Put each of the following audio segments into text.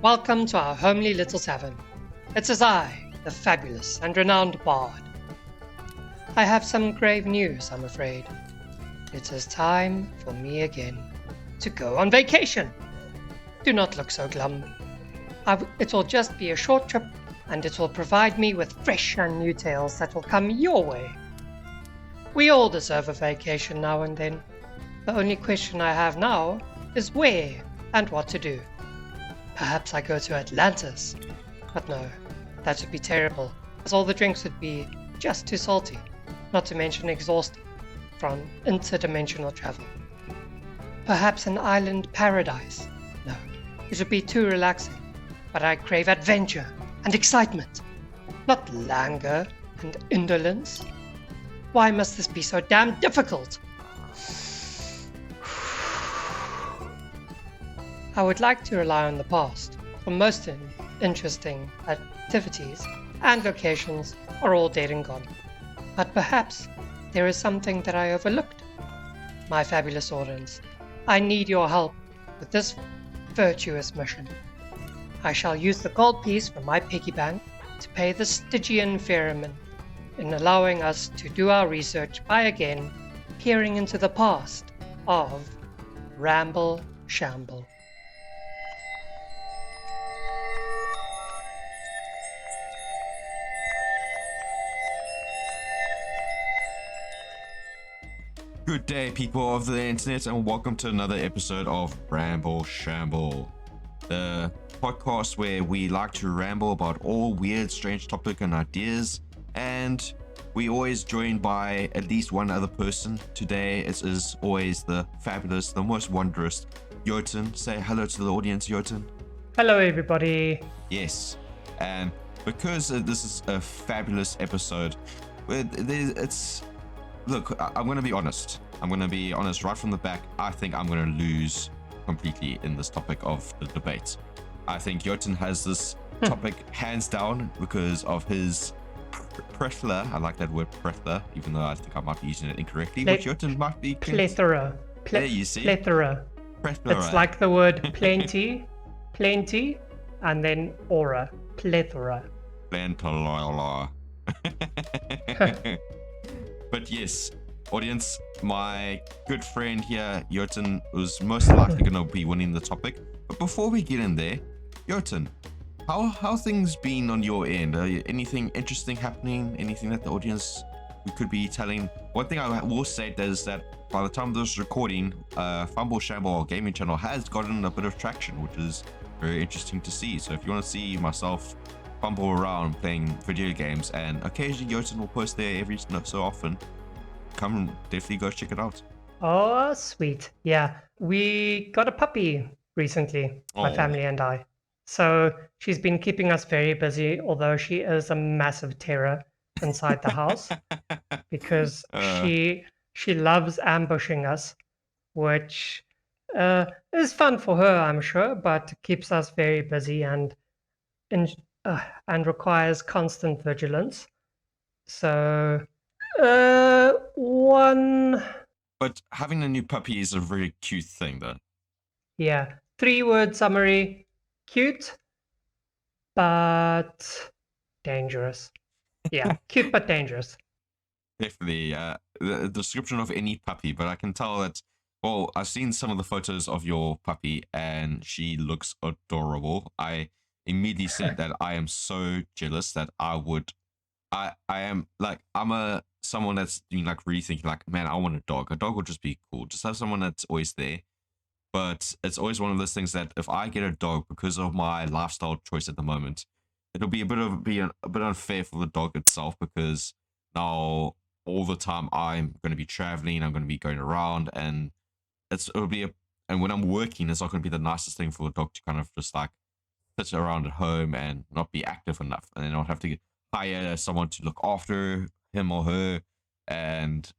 welcome to our homely little tavern. It is I, the fabulous and renowned bard. I have some grave news, I'm afraid. It is time for me again to go on vacation. Do not look so glum. It will just be a short trip, and it will provide me with fresh and new tales that will come your way. We all deserve a vacation now and then. The only question I have now is where and what to do. Perhaps I go to Atlantis. But no, that would be terrible, as all the drinks would be just too salty, not to mention exhaustive from interdimensional travel. Perhaps an island paradise. No, it would be too relaxing, but I crave adventure and excitement, not languor and indolence. Why must this be so damn difficult? I would like to rely on the past, for most interesting activities and locations are all dead and gone. But perhaps there is something that I overlooked. My fabulous audience, I need your help with this virtuous mission. I shall use the gold piece from my piggy bank to pay the stygian ferryman in allowing us to do our research by again peering into the past of Ramble Shamble. Good day, people of the internet, and welcome to another episode of Ramble Shamble, the podcast where we like to ramble about all weird, strange topics and ideas, and we always joined by at least one other person. Today it is always the fabulous, the most wondrous Jotun. Say hello to the audience, Jotun. Hello, everybody. Yes, and because this is a fabulous episode, look, I'm going to be honest. I'm going to be honest right from the back. I think I'm going to lose completely in this topic of the debate. I think Jotun has this topic hands down because of his plethora. I like that word plethora, even though I think I might be using it incorrectly. But Jotun might be... Plethora. There you see. Plethora. It's like the word plenty, and then aura. Plethora. Plethora. But yes, audience, my good friend here, Jotun, was most likely going to be winning the topic. But before we get in there, Jotun, how things been on your end? Anything interesting happening? Anything that the audience we could be telling? One thing I will say is that by the time of this recording, Ramble Shamble gaming channel has gotten a bit of traction, which is very interesting to see. So if you want to see myself fumble around playing video games, and occasionally Jotun will post there every so often, come definitely go check it out. Oh, sweet. Yeah, we got a puppy recently, my family and I. So she's been keeping us very busy, although she is a massive terror inside the house because she loves ambushing us, which is fun for her, I'm sure, but keeps us very busy and requires constant vigilance. So, one... But having a new puppy is a very cute thing, though. Yeah, 3-word summary: cute, but dangerous. Yeah, cute but dangerous. Definitely, the description of any puppy, but I can tell that, well, I've seen some of the photos of your puppy, and she looks adorable. I immediately said that I am so jealous that I am like, someone that's doing like really thinking like, man, I want a dog. A dog would just be cool. Just have someone that's always there. But it's always one of those things that if I get a dog, because of my lifestyle choice at the moment, it'll be a bit unfair for the dog itself, because now all the time I'm going to be traveling, I'm going to be going around, and and when I'm working, it's not going to be the nicest thing for the dog to kind of just like sit around at home and not be active enough, and then I'll have to hire someone to look after him or her, and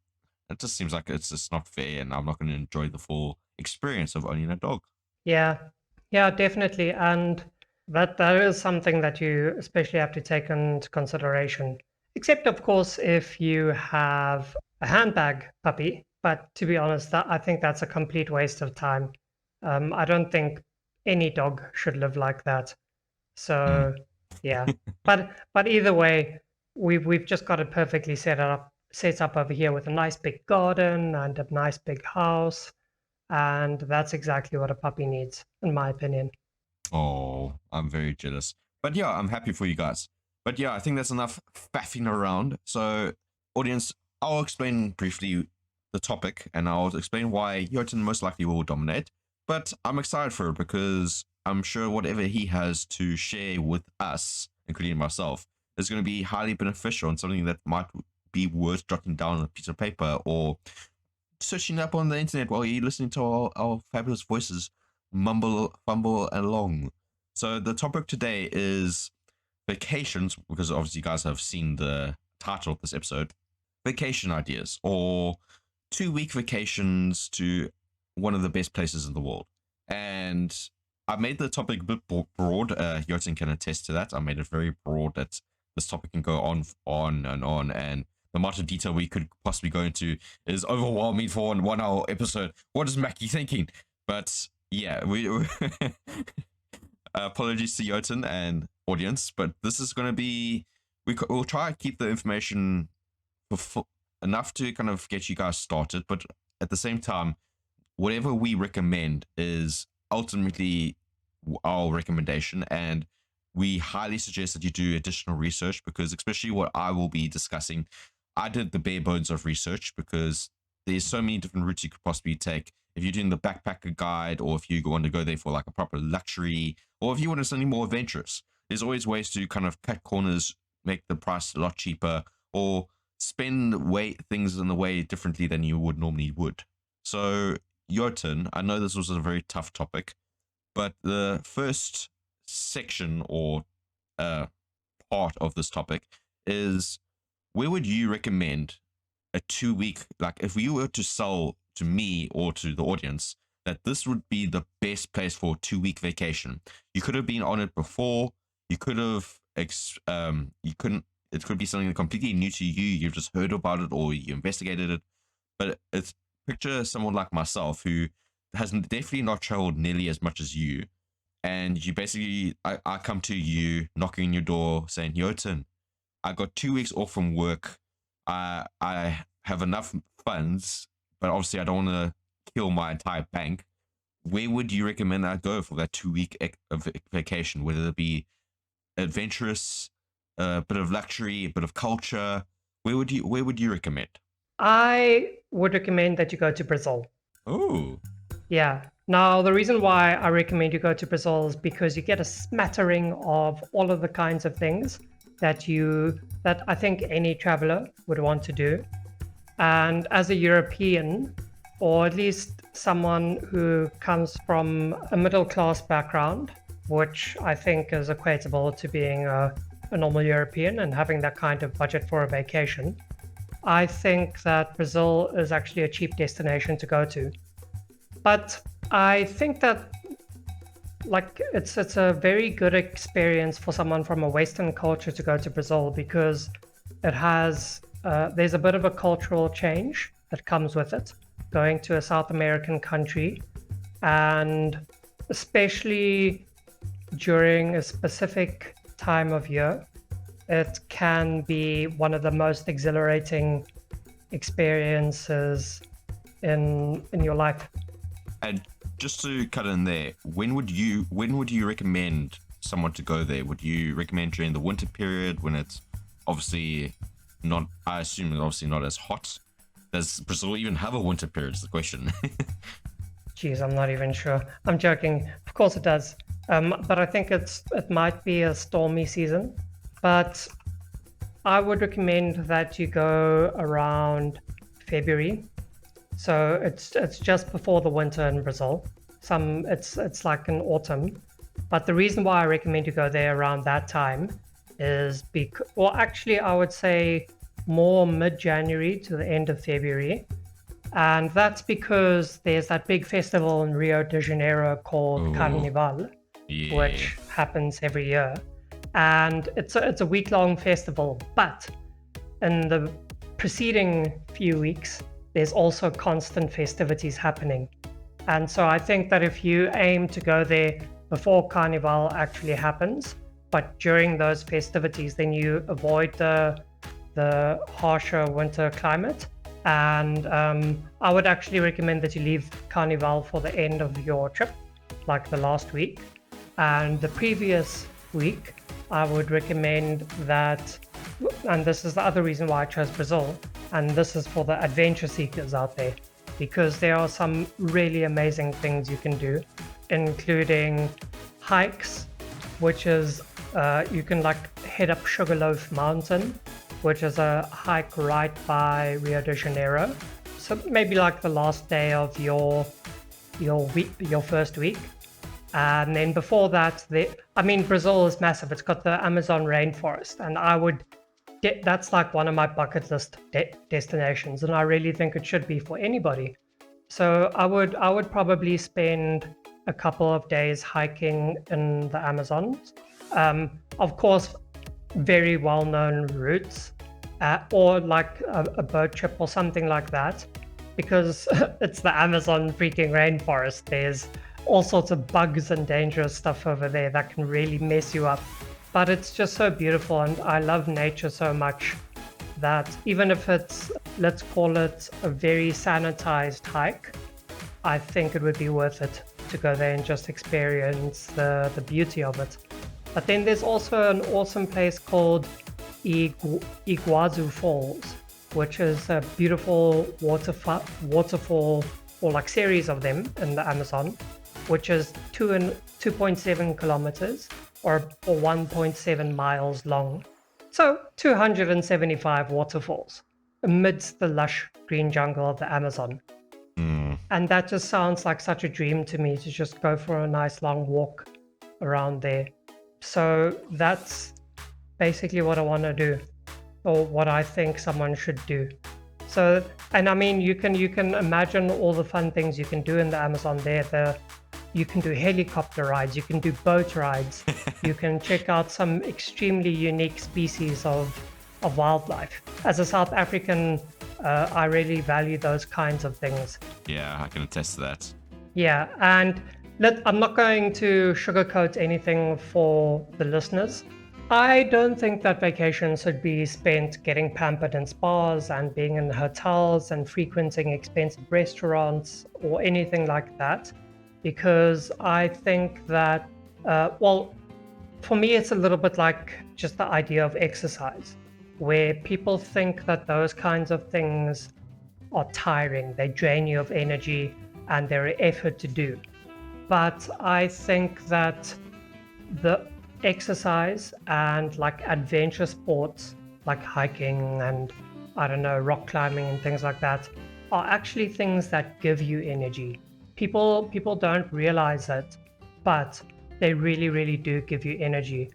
it just seems like it's just not fair, and I'm not going to enjoy the full experience of owning a dog. Yeah, definitely, and that is something that you especially have to take into consideration. Except, of course, if you have a handbag puppy. But to be honest, I think that's a complete waste of time. I don't think any dog should live like that. So yeah, but either way, we've just got it perfectly set up over here with a nice big garden and a nice big house, and that's exactly what a puppy needs, in my opinion. Oh, I'm very jealous. But yeah, I'm happy for you guys. But yeah, I think that's enough faffing around. So, audience, I'll explain briefly the topic and I'll explain why Jotun most likely will dominate. But I'm excited for it because I'm sure whatever he has to share with us, including myself, is going to be highly beneficial and something that might be worth jotting down on a piece of paper or searching up on the internet while you're listening to our fabulous voices mumble, fumble along. So the topic today is vacations, because obviously you guys have seen the title of this episode. Vacation ideas, or 2-week vacations to one of the best places in the world. And I made the topic a bit broad. Jotun can attest to that. I made it very broad that this topic can go on, and the amount of detail we could possibly go into is overwhelming for a 1 hour episode. What is Mackie thinking? But yeah, we apologies to Jotun and audience, but this is going to be, we'll try and keep the information enough to kind of get you guys started, but at the same time, whatever we recommend is ultimately our recommendation, and we highly suggest that you do additional research, because especially what I will be discussing, I did the bare bones of research because there's so many different routes you could possibly take. If you're doing the backpacker guide, or if you want to go there for like a proper luxury, or if you want something more adventurous, there's always ways to kind of cut corners, make the price a lot cheaper, or spend things in a way differently than you would normally would. So, Jotun, I know this was a very tough topic, but the first section or part of this topic is, where would you recommend a 2-week, like if you were to sell to me or to the audience that this would be the best place for a 2-week vacation? You could have been on it before, you could have you couldn't, it could be something completely new to you, you've just heard about it or you investigated it. But it's, picture someone like myself who has definitely not traveled nearly as much as you, and you basically, I come to you knocking on your door saying, Jotun, I got 2 weeks off from work, I have enough funds, but obviously I don't want to kill my entire bank. Where would you recommend I go for that 2-week vacation? Whether it be adventurous, a bit of luxury, a bit of culture, where would you recommend? I would recommend that you go to Brazil. Oh, Yeah. Now, the reason why I recommend you go to Brazil is because you get a smattering of all of the kinds of things that I think any traveler would want to do. And as a European, or at least someone who comes from a middle class background, which I think is equatable to being a normal European and having that kind of budget for a vacation, I think that Brazil is actually a cheap destination to go to. But I think that like it's a very good experience for someone from a Western culture to go to Brazil, because it has there's a bit of a cultural change that comes with it, going to a South American country, and especially during a specific time of year, it can be one of the most exhilarating experiences in your life. and just to cut in there, when would you recommend someone to go there? Would you recommend during the winter period when it's obviously not, I assume it's obviously not as hot? Does Brazil even have a winter period is the question. Geez, I'm not even sure. I'm joking. Of course it does. But I think it might be a stormy season. But I would recommend that you go around February. So it's just before the winter in Brazil. It's like an autumn. But the reason why I recommend you go there around that time is because, well, actually, I would say more mid-January to the end of February. And that's because there's that big festival in Rio de Janeiro called Carnival, Yeah. which happens every year. And it's a week-long festival, but in the preceding few weeks, there's also constant festivities happening. And so I think that if you aim to go there before Carnival actually happens. But during those festivities, then you avoid the harsher winter climate. And I would actually recommend that you leave Carnival for the end of your trip, like the last week. And the previous week, I would recommend that, and this is the other reason why I chose Brazil, and this is for the adventure seekers out there, because there are some really amazing things you can do, including hikes, which is you can like head up Sugarloaf Mountain, which is a hike right by Rio de Janeiro. So maybe like the last day of your first week. And then before that, Brazil is massive. It's got the Amazon rainforest, and that's like one of my bucket list destinations, and I really think it should be for anybody. So I would probably spend a couple of days hiking in the Amazon. Of course, very well-known routes, or like a boat trip or something like that, because it's the Amazon freaking rainforest. There's all sorts of bugs and dangerous stuff over there that can really mess you up. But it's just so beautiful, and I love nature so much that even if it's, let's call it a very sanitized hike, I think it would be worth it to go there and just experience the beauty of it. But then there's also an awesome place called Iguazu Falls, which is a beautiful waterfall, or like series of them in the Amazon, which is 2.7 kilometers or 1.7 miles long. So 275 waterfalls amidst the lush green jungle of the Amazon. And that just sounds like such a dream to me, to just go for a nice long walk around there. So that's basically what I want to do, or what I think someone should do. So, and I mean, you can imagine all the fun things you can do in the Amazon there. You can do helicopter rides, you can do boat rides, you can check out some extremely unique species of wildlife. As a South African, I really value those kinds of things. Yeah, I can attest to that. Yeah, and I'm not going to sugarcoat anything for the listeners. I don't think that vacations should be spent getting pampered in spas and being in hotels and frequenting expensive restaurants or anything like that, because I think that, for me, it's a little bit like just the idea of exercise, where people think that those kinds of things are tiring, they drain you of energy, and they're an effort to do. But I think that the exercise and like adventure sports like hiking and, I don't know, rock climbing and things like that are actually things that give you energy. People don't realize it, but they really, really do give you energy.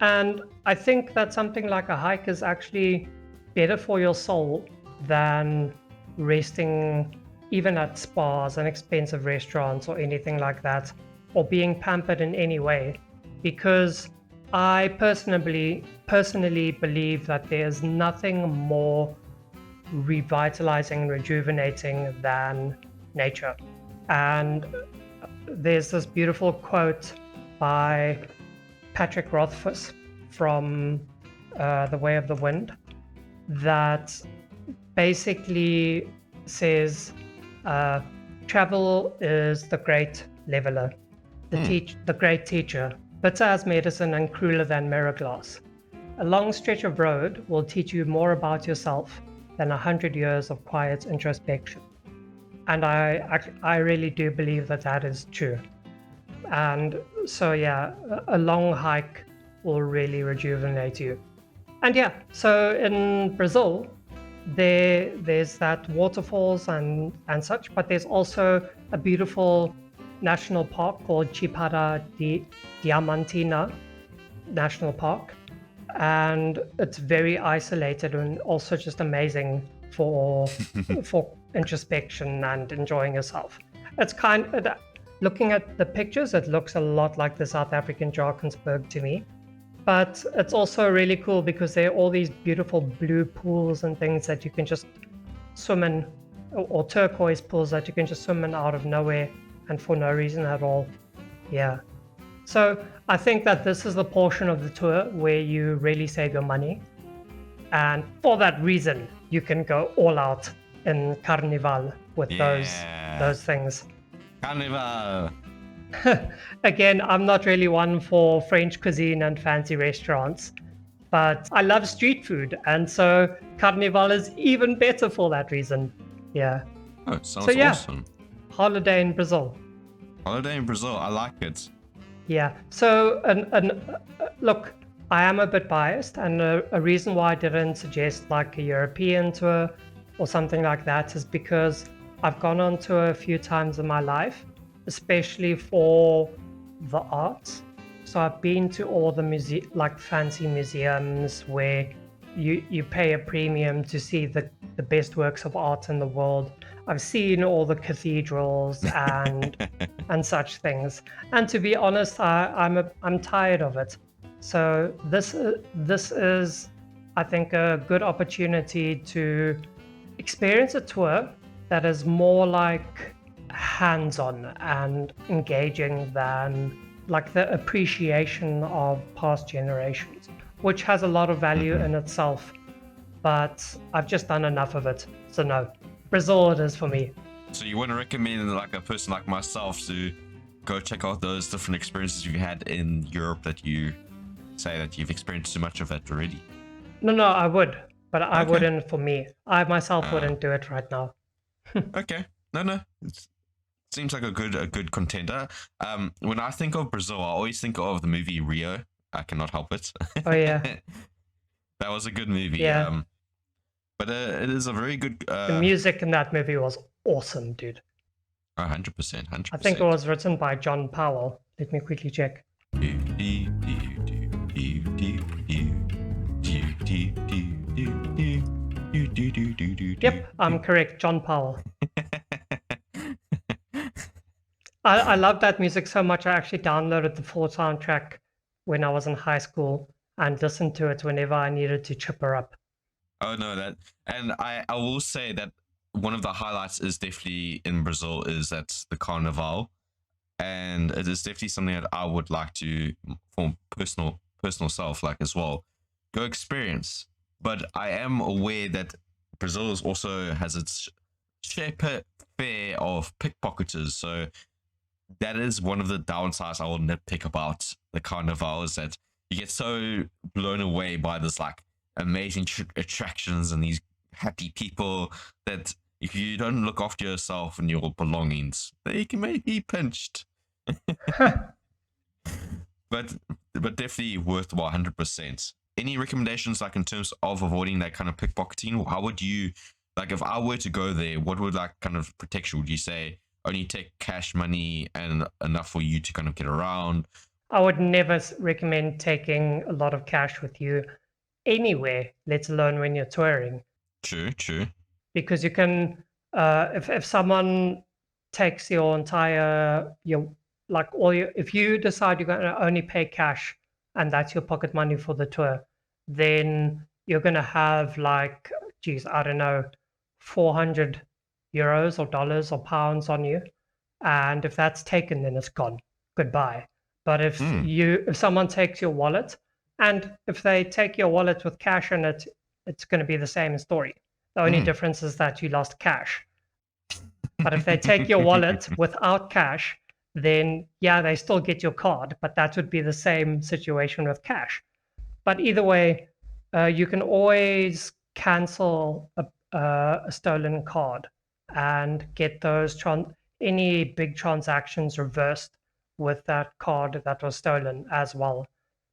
And I think that something like a hike is actually better for your soul than resting even at spas and expensive restaurants or anything like that, or being pampered in any way, because I personally believe that there's nothing more revitalizing and rejuvenating than nature. And there's this beautiful quote by Patrick Rothfuss from The Way of the Wind that basically says, travel is the great leveler, the great teacher, bitter as medicine and crueler than mirror glass. A long stretch of road will teach you more about yourself than 100 years of quiet introspection. And I really do believe that is true. And so yeah, a long hike will really rejuvenate you. And yeah, so in Brazil, there's that waterfalls and such, but there's also a beautiful national park called Chapada Diamantina National Park, and it's very isolated and also just amazing for introspection and enjoying yourself. It's looking at the pictures, it looks a lot like the South African Drakensberg to me. But it's also really cool because there are all these beautiful blue pools and things that you can just swim in, or turquoise pools that you can just swim in out of nowhere and for no reason at all. Yeah. So I think that this is the portion of the tour where you really save your money. And for that reason, you can go all out in Carnival with those things. Carnival. Again, I'm not really one for French cuisine and fancy restaurants, but I love street food, and so Carnival is even better for that reason. Yeah. Oh, sounds So yeah, awesome. holiday in Brazil. Holiday in Brazil. I like it. Yeah. So, look, I am a bit biased, and a reason why I didn't suggest like a European tour or something like that is because I've gone on tour a few times in my life, especially for the arts. So I've been to all the like fancy museums where you pay a premium to see the best works of art in the world. I've seen all the cathedrals and such things. And to be honest, I'm tired of it. So this is, I think, a good opportunity to experience a tour that is more like hands-on and engaging than like the appreciation of past generations, which has a lot of value in itself. But I've just done enough of it. So no, Brazil it is for me. So you want to recommend like a person like myself to go check out those different experiences you've had in Europe that you say that you've experienced too much of that already? No, I would, but I Okay. wouldn't for me. I myself wouldn't do it right now. Okay. No. It seems like a good contender. When I think of Brazil, I always think of the movie Rio. I cannot help it. Oh yeah, That was a good movie. yeah. But it is a very good. The music in that movie was awesome, dude. 100%. I think it was written by John Powell. Let me quickly check. Yep, I'm correct. John Powell. I love that music so much. I actually downloaded the full soundtrack when I was in high school and listened to it whenever I needed to chipper up. Oh no, and I will say that one of the highlights is definitely in Brazil is that the carnival, and it is definitely something that I would like to, for personal self, like as well, go experience. But I am aware that Brazil is also has its fair of pickpocketers, so that is one of the downsides I will nitpick about the carnival is that you get so blown away by this like amazing attractions and these happy people that if you don't look after yourself and your belongings, they can maybe be pinched. but definitely worthwhile, 100%. Any recommendations like in terms of avoiding that kind of pickpocketing? How would you like if I were to go there? What would like kind of protection? Would you say only take cash money and enough for you to kind of get around? I would never recommend taking a lot of cash with you anywhere, let alone when you're touring. True. Because you can, if someone takes your entire if you decide you're going to only pay cash and that's your pocket money for the tour, then you're going to have like, geez, I don't know, 400 euros or dollars or pounds on you, and if that's taken, then it's gone. Goodbye. But if someone takes your wallet, and if they take your wallet with cash in it, it's going to be the same story. The only difference is that you lost cash. But if they take your wallet without cash, then yeah, they still get your card, but that would be the same situation with cash. But either way, you can always cancel a stolen card and get those any big transactions reversed with that card that was stolen as well.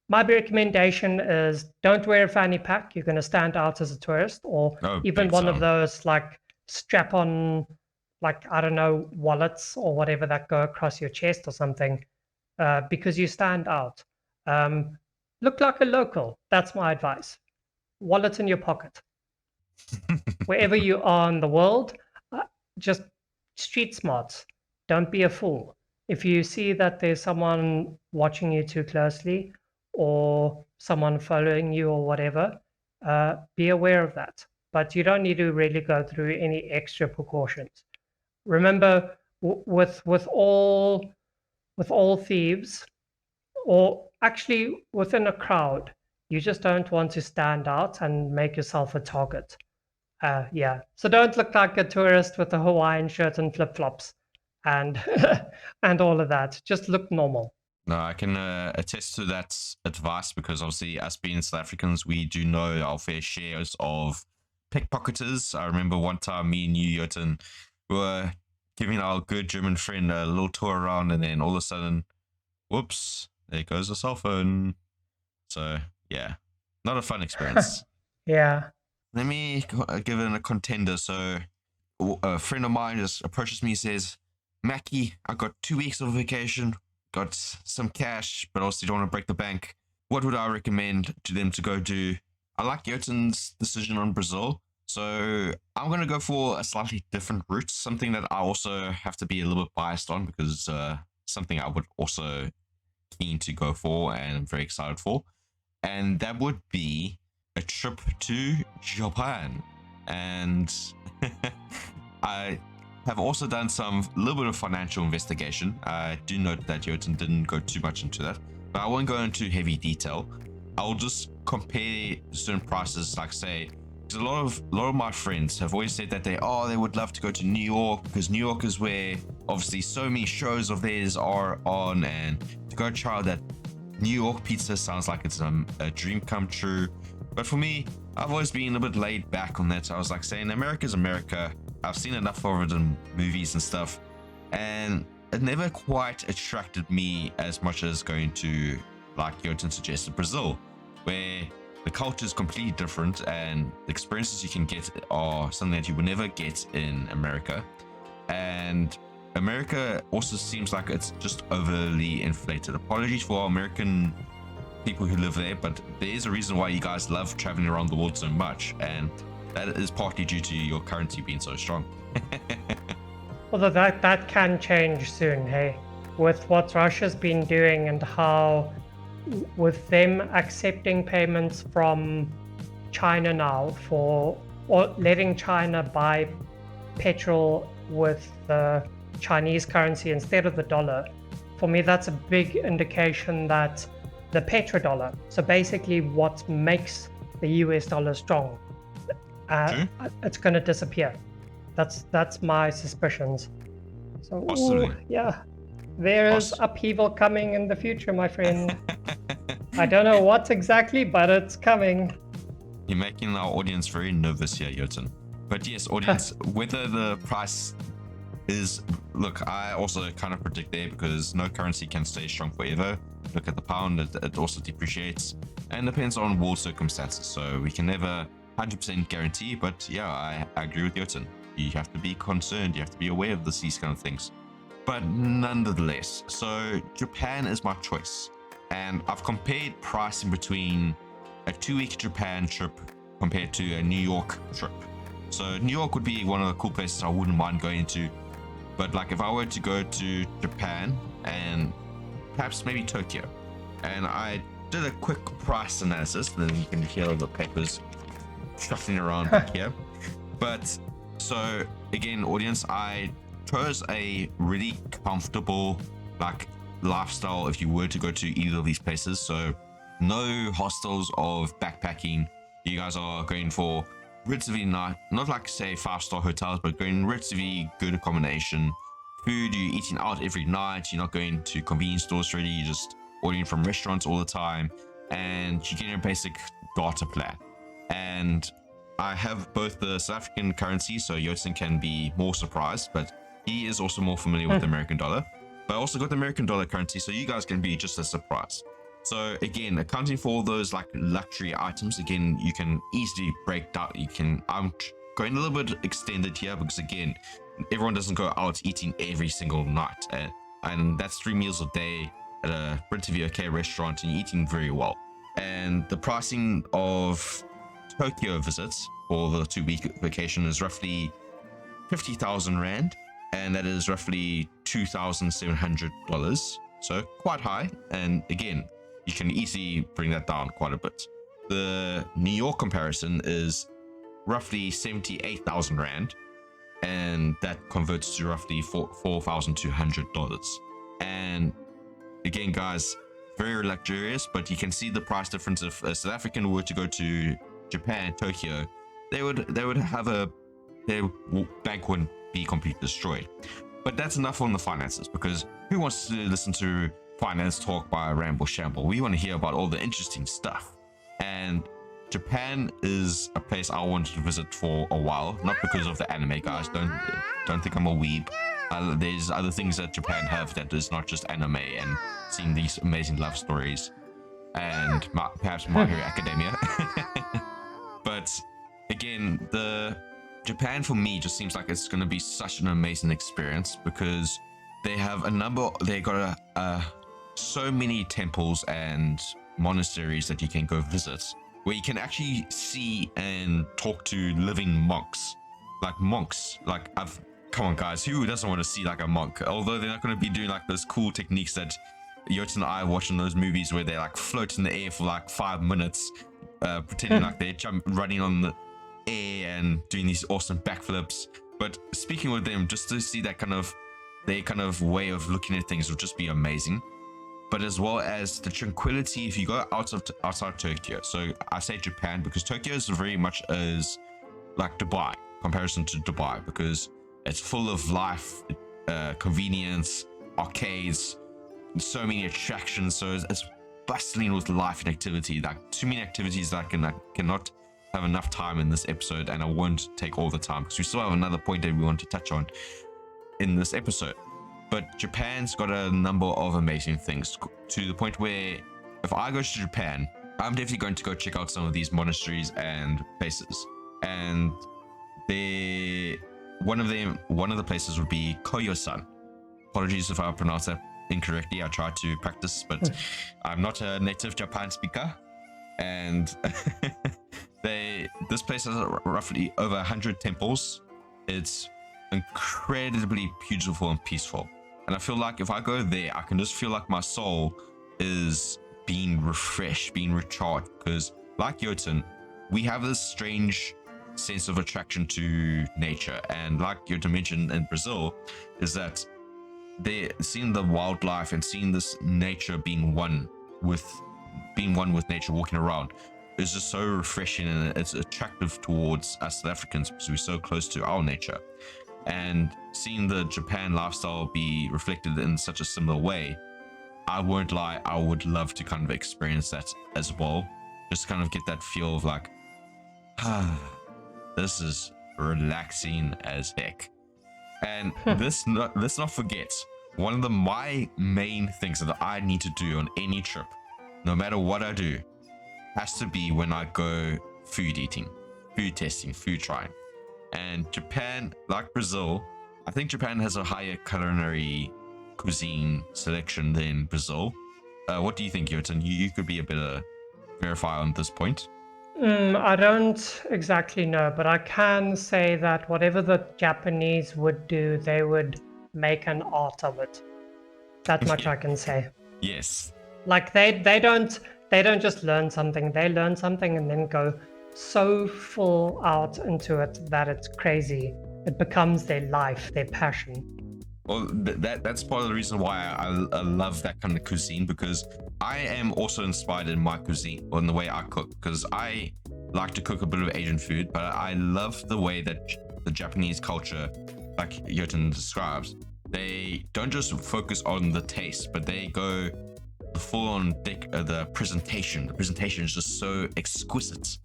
My recommendation is don't wear a fanny pack. You're going to stand out as a tourist, or even one of those like strap on, like, I don't know, wallets or whatever that go across your chest or something, because you stand out. Look like a local. That's my advice. Wallet in your pocket. Wherever you are in the world, just street smarts. Don't be a fool. If you see that there's someone watching you too closely or someone following you or whatever, be aware of that. But you don't need to really go through any extra precautions. Remember, with all thieves, or actually within a crowd, you just don't want to stand out and make yourself a target. Yeah, so don't look like a tourist with a Hawaiian shirt and flip-flops and and all of that. Just look normal. No, I can attest to that advice because obviously, us being South Africans, we do know our fair shares of pickpocketers. I remember one time me and you, Jotun, were giving our good German friend a little tour around, and then all of a sudden, whoops, there goes a cell phone. So, yeah, not a fun experience. Yeah. Let me give it a contender. So, a friend of mine just approaches me and says, Mackie, I got 2 weeks of vacation, got some cash, but also don't want to break the bank. What would I recommend to them to go do? I like Jotun's decision on Brazil. So I'm going to go for a slightly different route, something that I also have to be a little bit biased on because something I would also keen to go for and I'm very excited for. And that would be a trip to Japan. And I have also done some little bit of financial investigation. I do note that Jotun didn't go too much into that, but I won't go into heavy detail. I'll just compare certain prices, like say, because a lot of my friends have always said that they would love to go to New York because New York is where obviously so many shows of theirs are on, and to go try that New York pizza sounds like it's a dream come true. But for me, I've always been a bit laid back on that. So I was like saying, America's America. I've seen enough of it in movies and stuff, and it never quite attracted me as much as going to, like Jotun suggested, Brazil, where the culture is completely different and the experiences you can get are something that you would never get in America. And America also seems like it's just overly inflated. Apologies for our American people who live there, but there is a reason why you guys love traveling around the world so much, and that is partly due to your currency being so strong. Although that can change soon, hey, with what Russia's been doing and how, with them accepting payments from China now or letting China buy petrol with the Chinese currency instead of the dollar. For me, that's a big indication that the petrodollar, so basically what makes the US dollar strong, it's going to disappear. That's my suspicions. So yeah, there is upheaval coming in the future, my friend. I don't know what exactly, but it's coming. You're making our audience very nervous here, Jotun. But yes, audience, whether the price is, look, I also kind of predict there because no currency can stay strong forever. Look at the pound, it also depreciates and depends on world circumstances. So we can never 100% guarantee, but yeah, I agree with Jotun. You have to be concerned, you have to be aware of these kind of things. But nonetheless, so Japan is my choice. And I've compared pricing between a 2-week Japan trip compared to a New York trip. So New York would be one of the cool places I wouldn't mind going to. But like if I were to go to Japan and perhaps maybe Tokyo, and I did a quick price analysis, and then you can hear all the papers shuffling around here. But so again, audience, I chose a really comfortable like lifestyle if you were to go to either of these places. So no hostels of backpacking. You guys are going for relatively not like say 5-star hotels, but going relatively good accommodation. Food, you're eating out every night. You're not going to convenience stores really. You're just ordering from restaurants all the time, and you're getting a basic data plan. And I have both the South African currency, so Jotun can be more surprised, but he is also more familiar with the American dollar. But I also got the American dollar currency, so you guys can be just as surprised. So again, accounting for all those like luxury items, again, you can easily break down. I'm going a little bit extended here because again, everyone doesn't go out eating every single night, and that's 3 meals a day at a relatively okay restaurant, and you're eating very well. And the pricing of Tokyo visits for the 2-week vacation is roughly 50,000 Rand, and that is roughly $2,700. So quite high. And again, you can easily bring that down quite a bit. The New York comparison is roughly 78,000 Rand, and that converts to roughly $4,200. And again, guys, very luxurious, but you can see the price difference. If a South African were to go to Japan, Tokyo, they would have their bank wouldn't be completely destroyed. But that's enough on the finances, because who wants to listen to finance talk by Ramble Shamble? We want to hear about all the interesting stuff. And Japan is a place I wanted to visit for a while, not because of the anime, guys. Don't think I'm a weeb. There's other things that Japan have that is not just anime, and seeing these amazing love stories, and perhaps My Hero Academia. But again, the Japan for me just seems like it's going to be such an amazing experience, because they have they got so many temples and monasteries that you can go visit, where you can actually see and talk to living monks. Come on, guys, who doesn't want to see like a monk? Although they're not going to be doing like those cool techniques that Yot and I watch in those movies where they like float in the air for like 5 minutes, pretending like they're running on the air and doing these awesome backflips. But speaking with them, just to see that their kind of way of looking at things would just be amazing. But as well as the tranquility if you go outside Tokyo. So I say Japan because Tokyo is very much as like Dubai, comparison to Dubai, because it's full of life, convenience, arcades, so many attractions. So it's bustling with life and activity. Like too many activities that I cannot have enough time in this episode, and I won't take all the time because we still have another point that we want to touch on in this episode. But Japan's got a number of amazing things, to the point where if I go to Japan, I'm definitely going to go check out some of these monasteries and places. And one of the places would be Koyo-san. Apologies if I pronounce that incorrectly. I try to practice, but I'm not a native Japan speaker. And this place has roughly over 100 temples. It's incredibly beautiful and peaceful. And I feel like if I go there, I can just feel like my soul is being refreshed, being recharged. Because like Jotun, we have this strange sense of attraction to nature. And like Jotun mentioned in Brazil, is that they're seeing the wildlife and seeing this nature being one with nature, walking around, is just so refreshing, and it's attractive towards us South Africans because we're so close to our nature. And seeing the Japan lifestyle be reflected in such a similar way, I won't lie, I would love to kind of experience that as well. Just kind of get that feel of like, this is relaxing as heck. And let's not forget, one of my main things that I need to do on any trip, no matter what I do, has to be when I go food eating, food testing, food trying. And Japan, like Brazil, I think Japan has a higher culinary cuisine selection than Brazil. What do you think, Jotun? You could be a bit of verify on this point. I don't exactly know, but I can say that whatever the Japanese would do, they would make an art of it. That much I can say. Yes. Like they don't just learn something. They learn something and then go so full out into it that it's crazy. It becomes their life, their passion. Well, that's part of the reason why I love that kind of cuisine, because I am also inspired in my cuisine, or in the way I cook, because I like to cook a bit of Asian food, but I love the way that the Japanese culture, like Jotun describes, they don't just focus on the taste, but they go full on the presentation. The presentation is just so exquisite.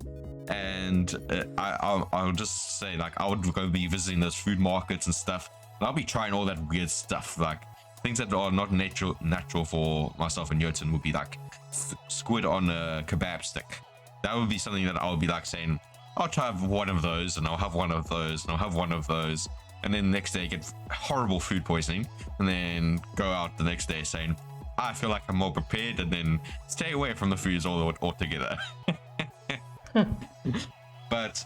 And I'll just say, like, I would go be visiting those food markets and stuff, and I'll be trying all that weird stuff, like things that are not natural for myself and Jotun would be like squid on a kebab stick. That would be something that I would be like saying, I'll try one of those, and I'll have one of those, and I'll have one of those, and then the next day get horrible food poisoning, and then go out the next day saying, I feel like I'm more prepared, and then stay away from the foods altogether. But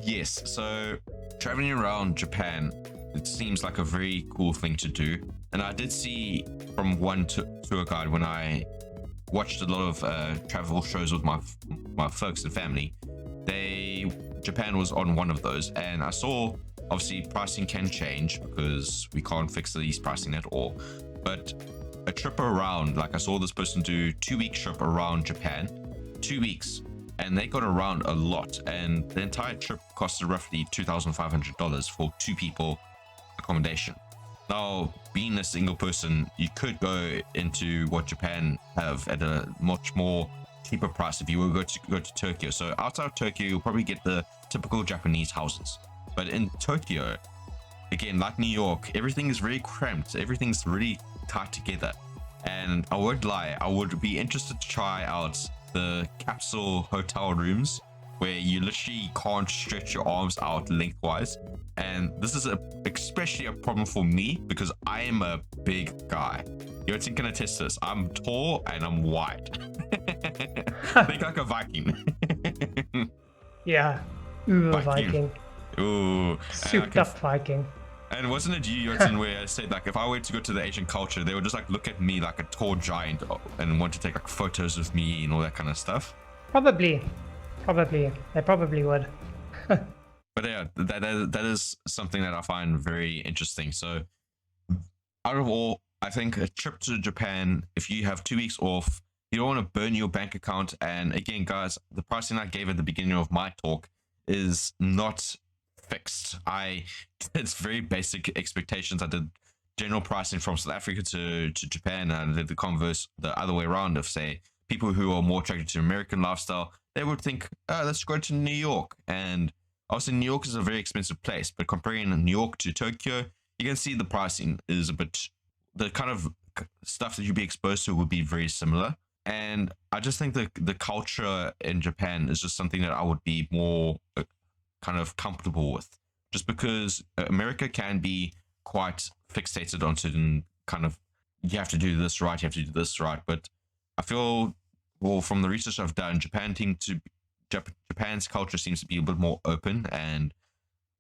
yes, so traveling around Japan, it seems like a very cool thing to do. And I did see from one tour guide, when I watched a lot of travel shows with my folks and family, Japan was on one of those, and I saw obviously pricing can change because we can't fix these pricing at all, but a trip around. Like I saw this person do 2-week trip around Japan, 2 weeks, and they got around a lot. And the entire trip costed roughly $2,500 for 2 people accommodation. Now, being a single person, you could go into what Japan have at a much more cheaper price if you were to go to Tokyo. So outside of Tokyo, you'll probably get the typical Japanese houses. But in Tokyo, again, like New York, everything is very cramped. Everything's really tied together. And I won't lie, I would be interested to try out the capsule hotel rooms where you literally can't stretch your arms out lengthwise. And this is especially a problem for me because I am a big guy. Yotin can attest to this. I'm tall and I'm wide. Think like a Viking. Yeah, uber Viking. Ooh. Souped up Viking. And wasn't it you, Yotin, where I said like if I were to go to the Asian culture, they would just like look at me like a tall giant and want to take like photos with me and all that kind of stuff? Probably. They probably would. But yeah, that is something that I find very interesting. So out of all, I think a trip to Japan, if you have 2 weeks off, you don't want to burn your bank account. And again, guys, the pricing I gave at the beginning of my talk is not fixed. It's very basic expectations. I did general pricing from South Africa to Japan, and I did the converse the other way around of, say, people who are more attracted to American lifestyle. They would think, oh, let's go to New York. And obviously, New York is a very expensive place, but comparing New York to Tokyo, you can see the pricing is a bit, the kind of stuff that you'd be exposed to would be very similar. And I just think that the culture in Japan is just something that I would be more kind of comfortable with, just because America can be quite fixated on certain kind of, you have to do this right, you have to do this right. But I feel, well, from the research I've done, Japan's culture seems to be a bit more open and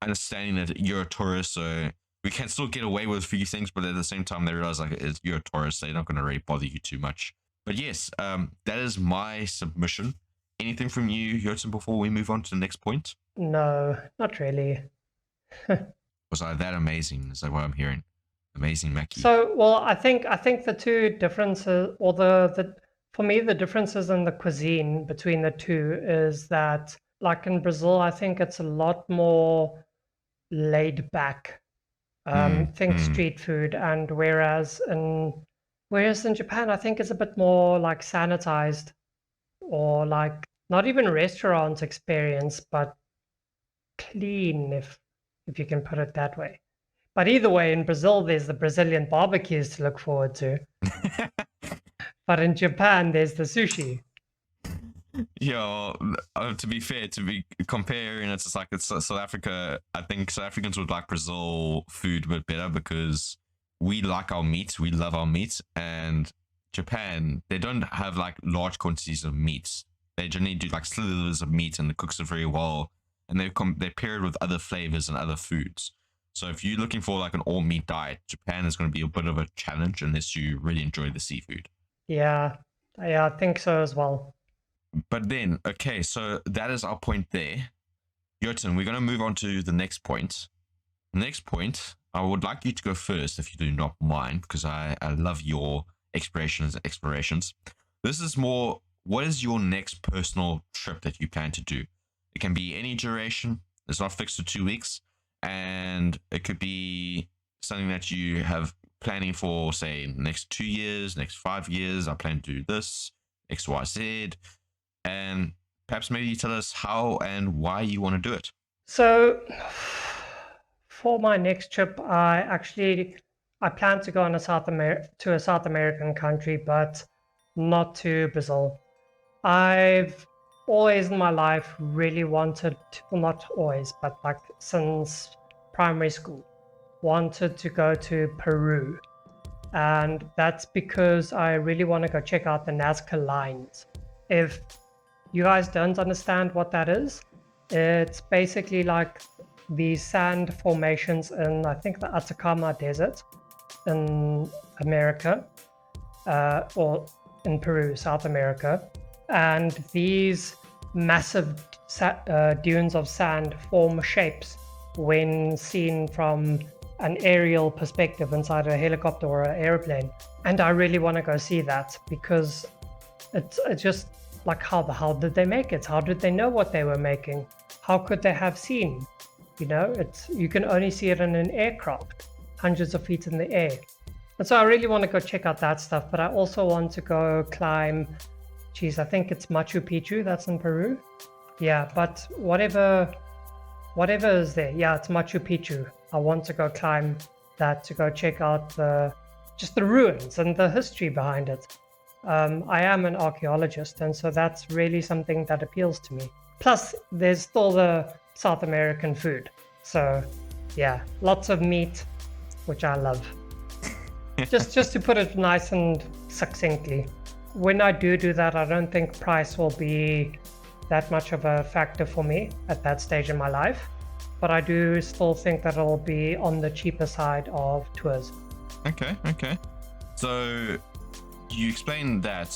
understanding that you're a tourist, so we can still get away with a few things, but at the same time they realize like you're a tourist, so they're not going to really bother you too much. But yes, that is my submission. Anything from you, Jotun, before we move on to the next point? No, not really. Was I that amazing? Is that what I'm hearing? Amazing, Mackie. So, well, I think the two differences, or the for me, the differences in the cuisine between the two is that, like in Brazil, I think it's a lot more laid back. Think street food, and whereas in Japan, I think it's a bit more like sanitized, or like not even restaurant experience, but clean, if you can put it that way. But either way, in Brazil, there's the Brazilian barbecues to look forward to. But in Japan, there's the sushi. Yeah, to be fair, to be comparing, it's like it's South Africa. I think South Africans would like Brazil food a bit better because we like our meat, we love our meat, and Japan, they don't have like large quantities of meat. They generally do like slivers of meat, and it cooks it very well, and they pair it with other flavors and other foods. So if you're looking for like an all meat diet, Japan is going to be a bit of a challenge unless you really enjoy the seafood. Yeah, I think so as well. But then, okay, so that is our point there. Jotun, we're going to move on to the next point. Next point, I would like you to go first, if you do not mind, because I love your explorations. This is more, what is your next personal trip that you plan to do? It can be any duration. It's not fixed to 2 weeks. And it could be something that you have planning for, say, next 2 years, next 5 years. I plan to do this, X, Y, Z. And perhaps maybe you tell us how and why you want to do it. So for my next trip, I plan to go on to a South American country, but not to Brazil. I've always in my life really wanted to, well, not always, but like since primary school, wanted to go to Peru. And that's because I really want to go check out the Nazca lines. If you guys don't understand what that is, it's basically like these sand formations in, I think, the Atacama Desert in America, or in Peru, South America. And these massive dunes of sand form shapes when seen from an aerial perspective inside a helicopter or an airplane, and I really want to go see that because it's just like how did they make it? How did they know what they were making? How could they have seen? You can only see it in an aircraft, hundreds of feet in the air. And so I really want to go check out that stuff, but I also want to go climb, I think it's Machu Picchu, that's in Peru. Yeah, but whatever is there, yeah, it's Machu Picchu. I want to go climb that to go check out just the ruins and the history behind it. I am an archaeologist, and so that's really something that appeals to me. Plus, there's still the South American food. So, yeah, lots of meat, which I love. just to put it nice and succinctly, when I do that, I don't think price will be that much of a factor for me at that stage in my life. But I do still think that it'll be on the cheaper side of tours. Okay. So you explained that.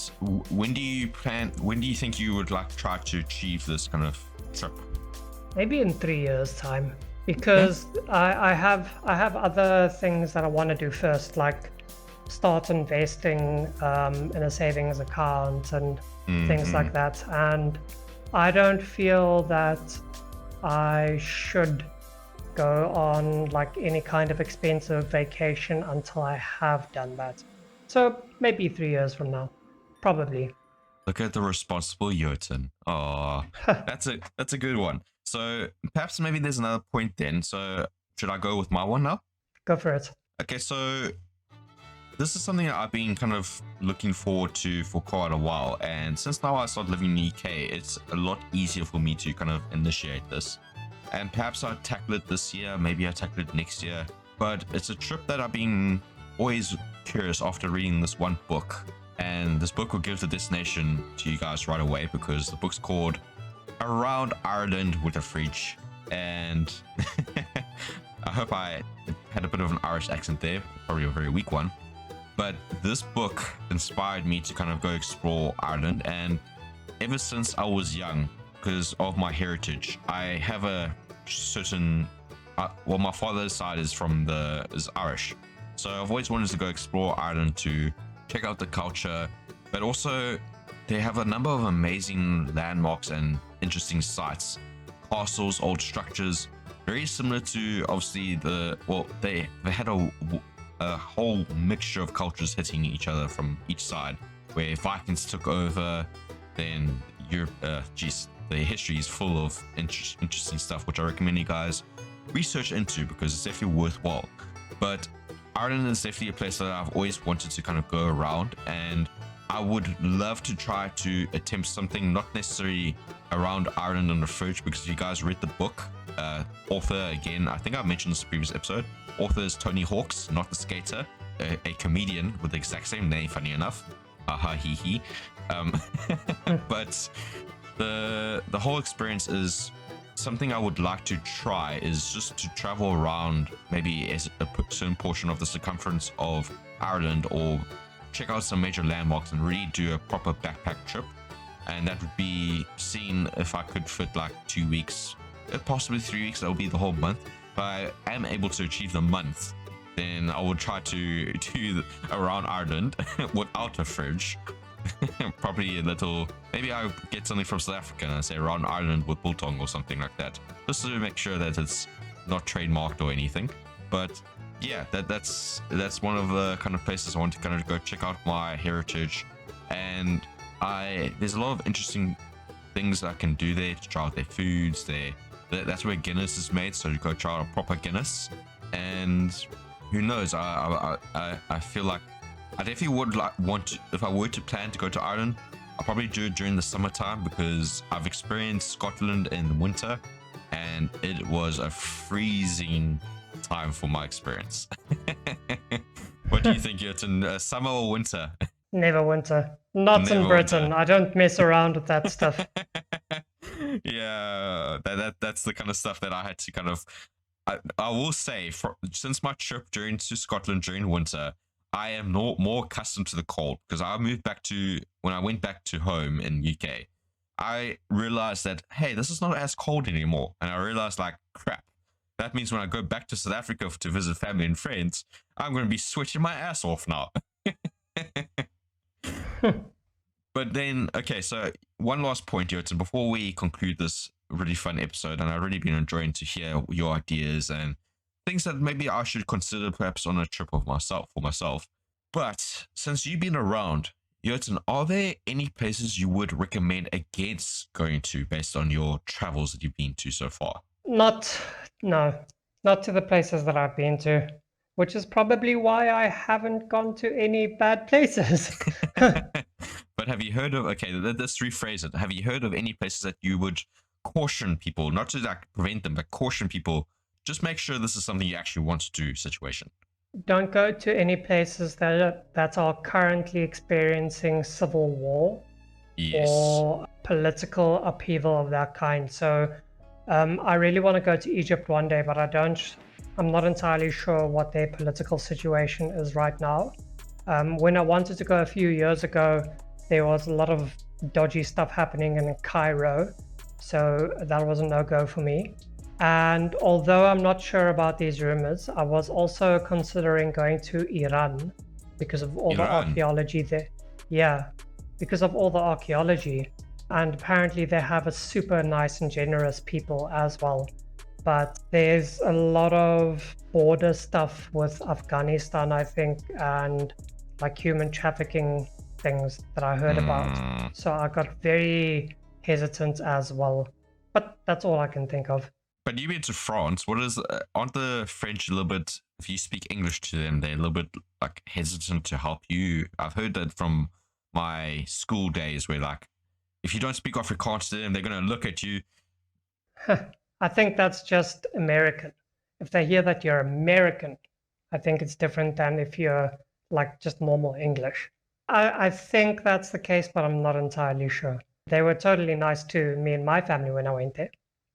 When do you think you would try to achieve this kind of trip? Maybe in 3 years' time, because I have other things that I want to do first, like start investing in a savings account and things like that. And I don't feel that I should go on any kind of expensive vacation until I have done that. So maybe 3 years from now, probably. Look at the responsible Jotun. Oh, that's a good one. So perhaps maybe there's another point then. So should I go with my one now? Go for it. Okay, so this is something that I've been kind of looking forward to for quite a while. And since now I started living in the UK, it's a lot easier for me to kind of initiate this. And perhaps I'll tackle it this year, maybe I'll tackle it next year. But it's a trip that I've been always curious after reading this one book. And this book will give the destination to you guys right away, because the book's called Around Ireland with a Fridge. And I hope I had a bit of an Irish accent there, probably a very weak one. But this book inspired me to kind of go explore Ireland. And ever since I was young, because of my heritage, I have a certain my father's side is Irish, so I've always wanted to go explore Ireland to check out the culture, but also they have a number of amazing landmarks and interesting sites, castles, old structures, very similar to obviously they had a whole mixture of cultures hitting each other from each side, where Vikings took over, then the history is full of interesting stuff, which I recommend you guys research into, because it's definitely worthwhile. But Ireland is definitely a place that I've always wanted to kind of go around, and I would love to try to attempt something not necessarily around Ireland on the fridge, because if you guys read the book, author, again, I think I mentioned this in the previous episode, author is Tony Hawks, not the skater, a comedian with the exact same name, funny enough. Aha, hee hee. But the whole experience is something I would like to try, is just to travel around maybe a certain portion of the circumference of Ireland, or check out some major landmarks and really do a proper backpack trip. And that would be seen if I could fit 2 weeks, possibly 3 weeks. That would be the whole month. If I am able to achieve the month, then I will try to do around Ireland without a fridge. Probably a little, maybe I'll get something from South Africa and say around Ireland with biltong or something like that, just to make sure that it's not trademarked or anything. But yeah, that's one of the kind of places I want to kind of go check out my heritage. And there's a lot of interesting things that I can do there to try out their foods. That's where Guinness is made, so to go try out a proper Guinness. And who knows, I feel like I definitely would want to, if I were to plan to go to Ireland, I'll probably do it during the summertime, because I've experienced Scotland in the winter and it was a freezing time for my experience. What do you think, Jurton? Summer or winter? Never winter. Not in Britain. Winter. I don't mess around with that stuff. Yeah, that's the kind of stuff that I had to kind of, I will say, since my trip to Scotland during winter, I am more accustomed to the cold, because when I went back to home in UK, I realized that, hey, this is not as cold anymore. And I realized, crap, That means when I go back to South Africa to visit family and friends, I'm going to be sweating my ass off now. But then, okay, so one last point, Jotun, before we conclude this really fun episode, and I've really been enjoying to hear your ideas and things that maybe I should consider perhaps on a trip of myself. But since you've been around, Jotun, are there any places you would recommend against going to based on your travels that you've been to so far? No, not to the places that I've been to, which is probably why I haven't gone to any bad places. But have you heard of, okay, let's rephrase it. Have you heard of any places that you would caution people, not to like prevent them, but caution people, just make sure this is something you actually want to do situation? Don't go to any places that are currently experiencing civil war Yes. or political upheaval of that kind. So I really want to go to Egypt one day, but I'm not entirely sure what their political situation is right now. When I wanted to go a few years ago, there was a lot of dodgy stuff happening in Cairo, so that was a no-go for me. And although I'm not sure about these rumors, I was also considering going to Iran because of all the archaeology there. Yeah, because of all the archaeology. And apparently they have a super nice and generous people as well. But there's a lot of border stuff with Afghanistan, I think, and like human trafficking things that I heard about. So I got very hesitant as well. But that's all I can think of. But you've been to France. Aren't the French a little bit, if you speak English to them, they're a little bit like hesitant to help you? I've heard that from my school days where like, if you don't speak Afrikaans to them, they're going to look at you. I think that's just American. If they hear that you're American, I think it's different than if you're like just normal English. I think that's the case, but I'm not entirely sure. They were totally nice to me and my family when I went there.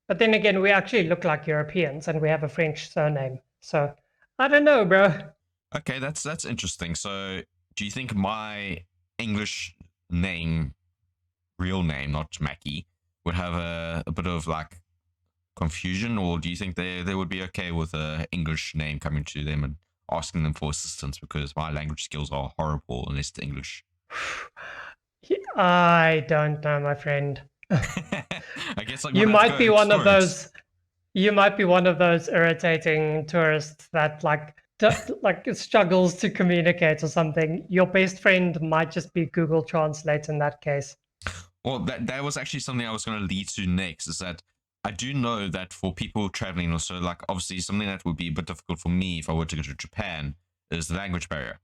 But then again, we actually look like Europeans and we have a French surname. So I don't know, bro. Okay, that's interesting. So do you think my English name, real name, not Mackie, would have a bit of like confusion, or do you think they would be okay with a English name coming to them and asking them for assistance, because my language skills are horrible unless it's English? I don't know, my friend. I guess like you might be one of those. You might be one of those irritating tourists that like struggles to communicate or something. Your best friend might just be Google Translate in that case. Well, that was actually something I was going to lead to next, is that I do know that for people traveling also, like obviously something that would be a bit difficult for me if I were to go to Japan is the language barrier.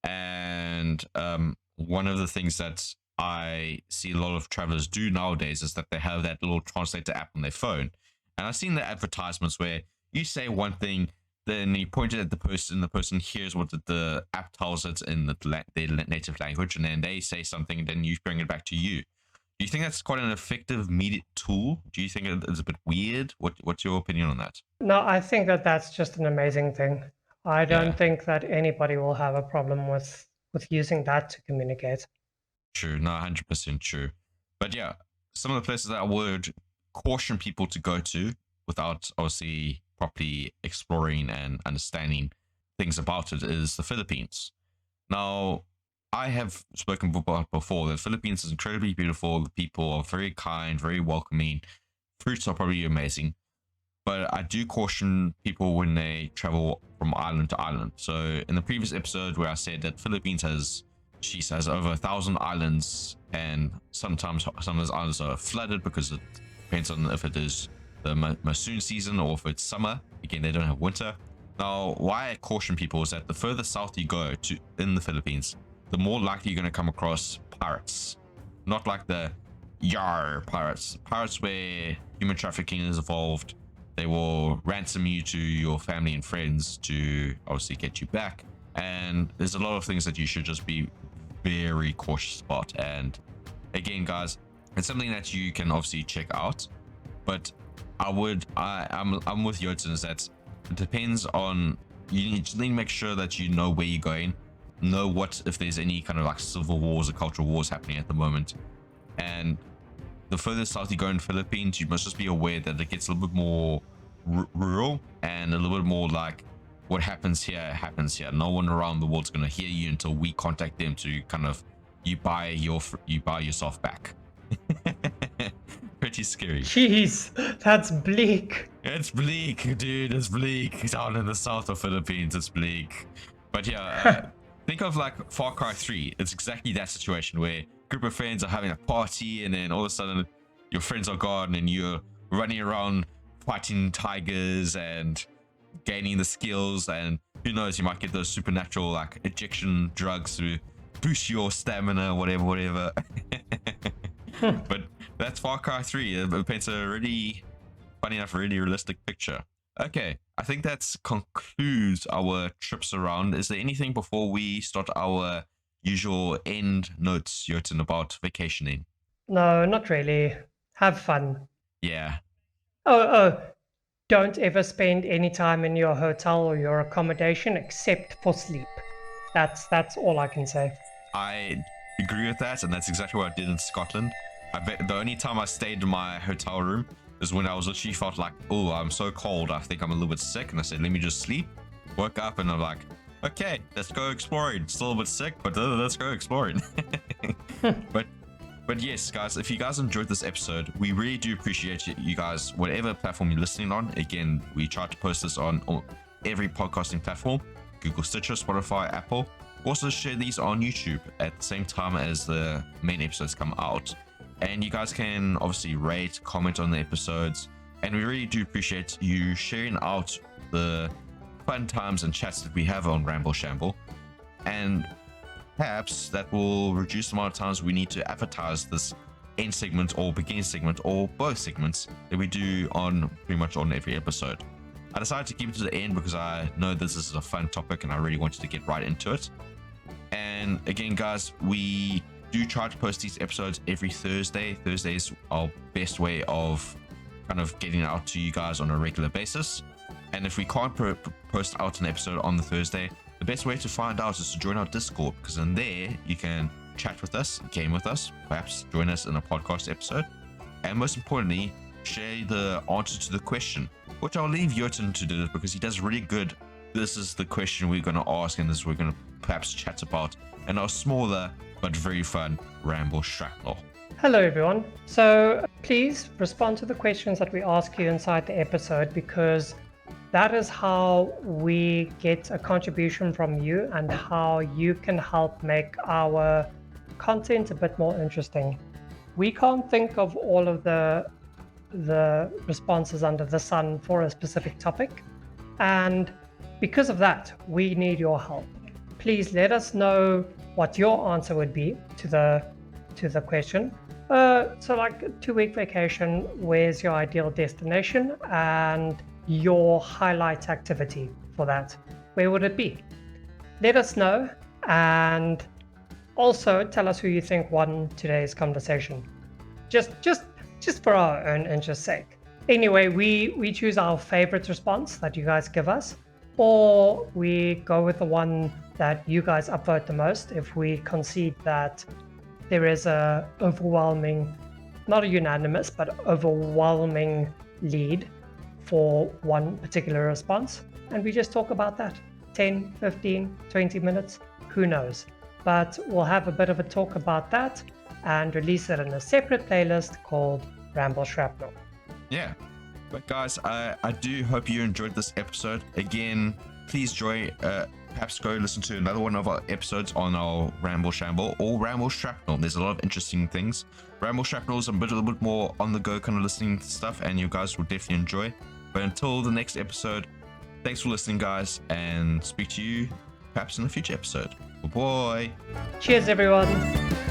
And one of the things that I see a lot of travelers do nowadays is that they have that little translator app on their phone. And I've seen the advertisements where you say one thing, then you point it at the person hears what the app tells it in their native language, and then they say something, and then you bring it back to you. Do you think that's quite an effective immediate tool? Do you think it's a bit weird? What's your opinion on that? No, I think that's just an amazing thing. I don't think that anybody will have a problem with using that to communicate. True, no, 100% true. But yeah, some of the places that I would caution people to go to without obviously properly exploring and understanding things about it is the Philippines. Now, I have spoken about before that the Philippines is incredibly beautiful. The people are very kind, very welcoming. Fruits are probably amazing. But I do caution people when they travel from island to island. So in the previous episode where I said that Philippines has over 1,000 islands, and sometimes some of those islands are flooded because it depends on if it is the monsoon season or if it's summer. Again, they don't have winter. Now, why I caution people is that the further south you go to in the Philippines, the more likely you're going to come across pirates. Not like the yar pirates. Pirates where human trafficking is involved. They will ransom you to your family and friends to obviously get you back. And there's a lot of things that you should just be very cautious about. And again, guys, it's something that you can obviously check out. But I'm with Jotun, is that it depends on, you need to make sure that you know where you're going, know what if there's any kind of like civil wars or cultural wars happening at the moment. And the further south you go in Philippines, you must just be aware that it gets a little bit more rural and a little bit more like what happens here happens here. No one around the world's gonna hear you until we contact them to kind of you buy yourself back. Pretty scary. Jeez, that's bleak. It's bleak, dude. It's bleak. Down in the south of Philippines, it's bleak. But yeah, think of like Far Cry 3. It's exactly that situation where a group of friends are having a party, and then all of a sudden your friends are gone, and you're running around fighting tigers and gaining the skills, and who knows, you might get those supernatural like ejection drugs to boost your stamina, whatever. But that's Far Cry 3. It paints a really, funny enough, really realistic picture. Okay, I think that concludes our trips around. Is there anything before we start our usual end notes, Jotun, about vacationing? No, not really. Have fun. Yeah. Oh, don't ever spend any time in your hotel or your accommodation except for sleep. That's all I can say. I agree with that, and that's exactly what I did in Scotland. I bet the only time I stayed in my hotel room is when I was literally felt like, oh, I'm so cold, I think I'm a little bit sick, and I said, let me just sleep. Woke up and I'm like, okay, let's go exploring. Still a bit sick, but let's go exploring. But yes, guys, if you guys enjoyed this episode, we really do appreciate you guys, whatever platform you're listening on. Again, we try to post this on every podcasting platform, Google, Stitcher, Spotify, Apple. Also share these on YouTube at the same time as the main episodes come out. And you guys can obviously rate, comment on the episodes. And we really do appreciate you sharing out the fun times and chats that we have on Ramble Shamble. And perhaps that will reduce the amount of times we need to advertise this end segment or beginning segment or both segments that we do on pretty much on every episode. I decided to keep it to the end because I know this is a fun topic and I really wanted to get right into it. And again, guys, we do try to post these episodes every Thursday. Thursday is our best way of kind of getting it out to you guys on a regular basis. And if we can't post out an episode on the Thursday, the best way to find out is to join our Discord, because in there you can chat with us, game with us, perhaps join us in a podcast episode, and most importantly, share the answer to the question, which I'll leave Jotun to do it because he does really good. This is the question we're going to ask, and this is we're going to perhaps chat about in our smaller but very fun Ramble Shamble. Hello everyone. So please respond to the questions that we ask you inside the episode, because that is how we get a contribution from you and how you can help make our content a bit more interesting. We can't think of all of the responses under the sun for a specific topic, and because of that, we need your help. Please let us know what your answer would be to the question. So like a 2-week vacation, where's your ideal destination and your highlight activity for that? Where would it be? Let us know, and also tell us who you think won today's conversation. Just for our own interest's sake. Anyway, we choose our favorite response that you guys give us, or we go with the one that you guys upvote the most if we concede that there is a overwhelming, not a unanimous, but overwhelming lead for one particular response, and we just talk about that 10, 15, 20 minutes, who knows, but we'll have a bit of a talk about that and release it in a separate playlist called Ramble Shamble. Yeah, but guys, I do hope you enjoyed this episode. Again, please perhaps go listen to another one of our episodes on our Ramble Shamble or Ramble Shrapnel. There's a lot of interesting things. Ramble Shrapnel is a little bit more on the go kind of listening to stuff, and you guys will definitely enjoy. But until the next episode, thanks for listening, guys, and speak to you perhaps in a future episode. Bye-bye. Cheers, everyone.